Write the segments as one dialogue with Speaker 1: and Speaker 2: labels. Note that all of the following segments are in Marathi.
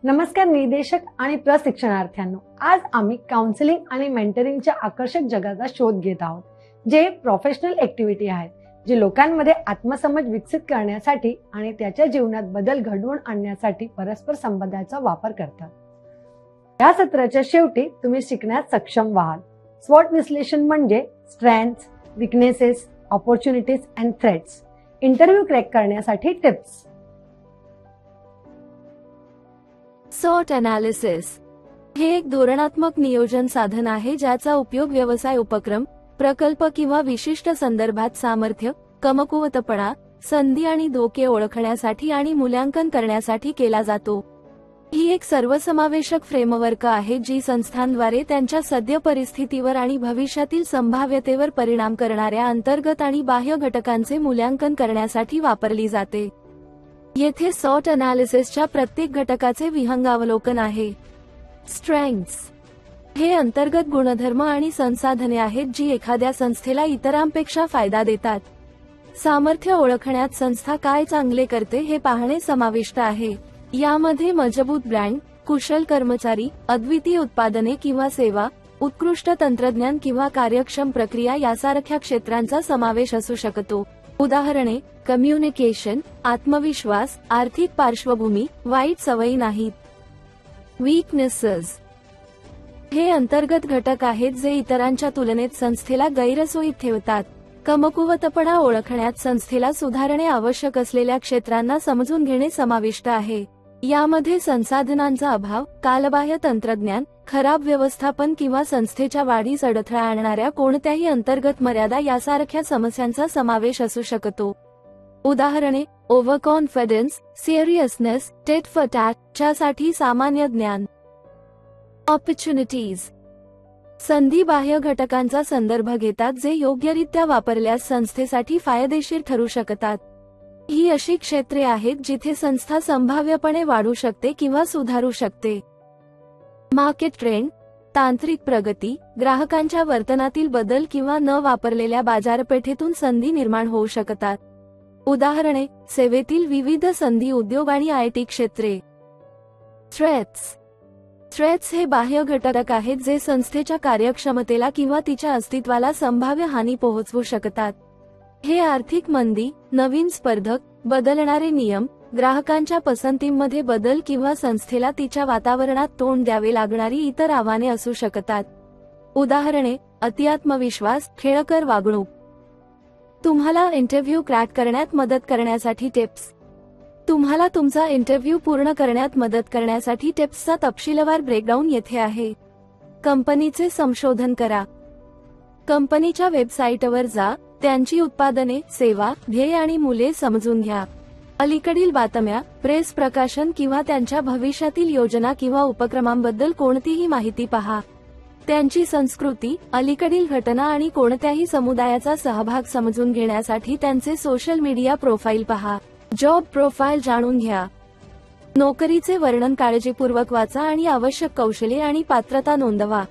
Speaker 1: नमस्कार निदेशक आणि प्रशिक्षणार्थ्यांनो, आज आम्ही काउन्सिलिंग आणि मेंटरिंगच्या आकर्षक जगाचा शोध घेत आहोत, जे प्रोफेशनल ऍक्टिव्हिटी आहेत, जे लोकांमध्ये आत्मसमज विकसित करण्यासाठी आणि त्याच्या जीवनात बदल घडवून आणण्यासाठी परस्पर संबंधाचा वापर करतात. या सत्राच्या शेवटी तुम्ही शिकण्यास सक्षम व्हाल. स्वॉट विश्लेषण म्हणजे strengths, weaknesses, opportunities and threats. Interview crack करण्यासाठी टिप्स.
Speaker 2: सॉट अनालिसिस हे एक धोरणात्मक नियोजन साधन आहे ज्याचा उपयोग व्यवसाय उपक्रम, प्रकल्प किंवा विशिष्ट संदर्भात सामर्थ्य, कमकुवतपणा, संधी आणि धोके ओळखण्यासाठी आणि मूल्यांकन करण्यासाठी केला जातो. ही एक सर्वसमावेशक फ्रेमवर्क आहे जी संस्थांद्वारे त्यांच्या सद्य परिस्थितीवर आणि भविष्यातील संभाव्यतेवर परिणाम करणाऱ्या अंतर्गत आणि बाह्य घटकांचे मूल्यांकन करण्यासाठी वापरली जाते. येथे सॉट अनालिसिसच्या प्रत्येक घटकाचे विहंगावलोकन आहे. स्ट्रेंग्थ्स हे अंतर्गत गुणधर्म आणि संसाधने आहेत जी एखाद्या संस्थेला इतरांपेक्षा फायदा देतात. सामर्थ्य ओळखण्यात संस्था काय चांगले करते हे पाहणे समाविष्ट आहे. यामध्ये मजबूत ब्रँड, कुशल कर्मचारी, अद्वितीय उत्पादने किंवा सेवा, उत्कृष्ट तंत्रज्ञान किंवा कार्यक्षम प्रक्रिया यासारख्या क्षेत्रांचा समावेश असू शकतो. उदाहरणे: कम्युनिकेशन, आत्मविश्वास, आर्थिक पार्श्वभूमी, वाईट सवयी नाहीत. वीकनेसेस हे अंतर्गत घटक आहेत जे इतरांच्या तुलनेत संस्थेला गैरसोयीत ठेवतात. कमकुवतपणा ओळखण्यात संस्थेला सुधारणे आवश्यक असलेल्या क्षेत्रांना समजून घेणे समाविष्ट आहे. यामध्ये संसाधनांचा अभाव, कालबाह्य तंत्रज्ञान, खराब व्यवस्थापन किंवा संस्थेच्या वाढीस अडथळा आणणाऱ्या कोणत्याही अंतर्गत मर्यादा यासारख्या समस्यांचा समावेश असू शकतो. उदाहरणे: over confidence, seriousness, tit for tat च्यासाठी सामान्य ज्ञान. ऑपॉर्च्युनिटीज संधी बाह्य घटकांचा संदर्भ घेतात जे योग्यरित्या वापरल्यास संस्थेसाठी फायदेशीर ठरू शकतात. ही अशी क्षेत्रे आहेत जिथे संस्था संभाव्यपणे वाढू शकते किंवा सुधारू शकते. मार्केट ट्रेंड, तांत्रिक प्रगती, ग्राहकांच्या वर्तनातील बदल किंवा न वापरलेल्या बाजारपेठेतून संधी निर्माण होऊ शकतात. उदाहरणे: सेवेतील विविध संधी, उद्योग आणि आयटी क्षेत्रे. थ्रेट्स हे बाह्य घटक आहेत जे संस्थेच्या कार्यक्षमतेला किंवा तिच्या अस्तित्वाला संभाव्य हानी पोहोचवू शकतात. हे आर्थिक मंदी, नवीन स्पर्धक, बदलणारे नियम, ग्राहकांच्या पसंतींमध्ये बदल किंवा संस्थेला तिच्या वातावरणात तोंड द्यावे लागणारी इतर आव्हाने असू शकतात. उदाहरणे: अतिआत्मविश्वास, खेळकर वागणूक. तुम्हाला इंटरव्ह्यू क्रॅक करण्यात मदत करण्यासाठी टिप्स. तुम्हाला तुमचा इंटरव्ह्यू पूर्ण करण्यात मदत करण्यासाठी टिप्सचा तपशीलवार ब्रेकडाऊन येथे आहे. कंपनीचे संशोधन करा. कंपनीच्या वेबसाईटवर जा, त्यांची उत्पादने, सेवा, ध्येय आणि मूल्ये समजून घ्या. अलीकडील बातम्या, प्रेस प्रकाशन किंवा त्यांच्या भविष्यातील योजना किंवा उपक्रमांबद्दल कोणतीही माहिती पहा. त्यांची संस्कृती, अलीकडील घटना आणि कोणत्याही समुदायाचा सहभाग समजून घेण्यासाठी त्यांचे सोशल मीडिया प्रोफाईल पहा. जॉब प्रोफाईल जाणून घ्या. नोकरीचे वर्णन काळजीपूर्वक वाचा आणि आवश्यक कौशल्ये आणि पात्रता नोंदवा.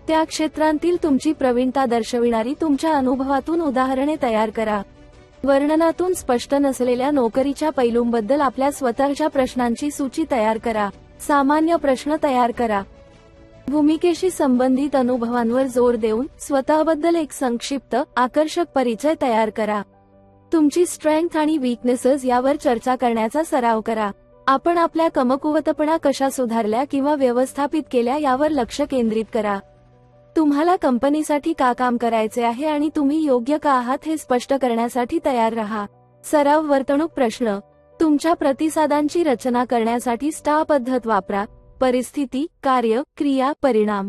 Speaker 2: त्या क्षेत्रांतील तुमची प्रवीणता दर्शविणारी तुमच्या अनुभवातून उदाहरणे तयार करा. वर्णनातून स्पष्ट नसलेल्या नोकरीच्या पैलूंबद्दल आपल्या स्वतःच्या प्रश्नांची सूची तयार करा. सामान्य प्रश्न तयार करा. भूमिकेशी संबंधित अनुभवांवर जोर देऊन स्वतःबद्दल एक संक्षिप्त, आकर्षक परिचय तयार करा. तुमची स्ट्रेंथ आणि वीकनेसेस यावर चर्चा करण्याचा सराव करा. आपण आपल्या कमकुवतपणा कशा सुधारल्या किंवा व्यवस्थापित केल्या यावर लक्ष केंद्रित करा. तुम्हाला कंपनीसाठी का काम करायचे आहे आणि तुम्ही योग्य का आहात हे स्पष्ट करण्यासाठी तयार राहा. सराव वर्तणूक प्रश्न. तुमच्या प्रतिसादांची रचना करण्यासाठी स्टार पद्धत वापरा. परिस्थिती, कार्य, क्रिया, परिणाम.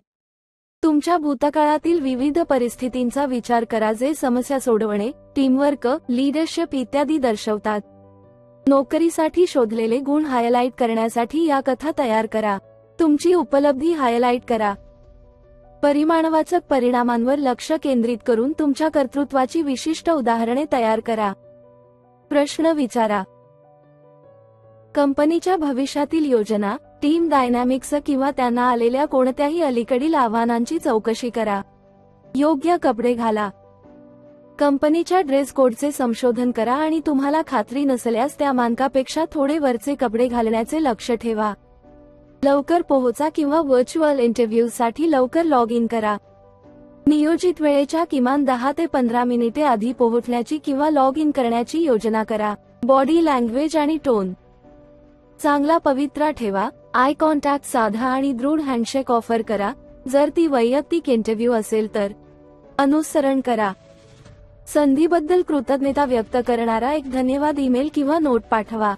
Speaker 2: तुमच्या भूतकाळातील विविध परिस्थितींचा विचार करा जे समस्या सोडवणे, टीमवर्क, लीडरशिप इत्यादी दर्शवतात. नोकरीसाठी शोधलेले गुण हायलाइट करण्यासाठी या कथा तयार करा. तुमची उपलब्धी हायलाइट करा. परिमाणवाचक परिणामांवर लक्ष केंद्रित करून तुमच्या कर्तृत्वाची विशिष्ट उदाहरणे तयार करा. प्रश्न विचारा. कंपनीच्या भविष्यातील योजना, टीम डायनॅमिक्स किंवा त्यांना आलेल्या कोणत्याही अलीकडील आव्हानांची चौकशी करा. योग्य कपडे घाला. कंपनीच्या ड्रेस कोडचे संशोधन करा आणि तुम्हाला खात्री नसल्यास त्या मानकापेक्षा थोडे वरचे कपडे घालण्याचे लक्ष ठेवा. लवकर पोहोचा किंवा व्हर्च्युअल इंटरव्ह्यूसाठी लवकर लॉग इन करा. नियोजित वेळेच्या किमान 10 ते 15 मिनिटे आधी पोहोचण्याची किंवा लॉग इन करण्याची योजना करा. बॉडी लँग्वेज आणि टोन चांगला पवित्रा ठेवा. आय कॉन्टॅक्ट साधा आणि दृढ हँडशेक ऑफर करा. जर ती वैयक्तिक इंटरव्ह्यू असेल तर अनुसरण करा. संधीबद्दल कृतज्ञता व्यक्त करणारा एक धन्यवाद ईमेल किंवा नोट पाठवा.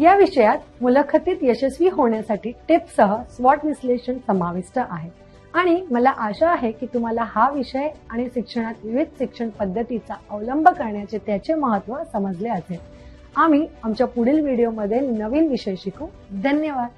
Speaker 1: या विषयात मुलाखतीत यशस्वी होण्यासाठी टिप्ससह स्वॉट विश्लेषण समाविष्ट आहे आणि मला आशा आहे की तुम्हाला हा विषय आणि शिक्षणात विविध शिक्षण पद्धतीचा अवलंब करण्याचे त्याचे महत्त्व समजले असेल. आम्ही आमच्या पुढील व्हिडिओमध्ये नवीन विषय शिकू. धन्यवाद.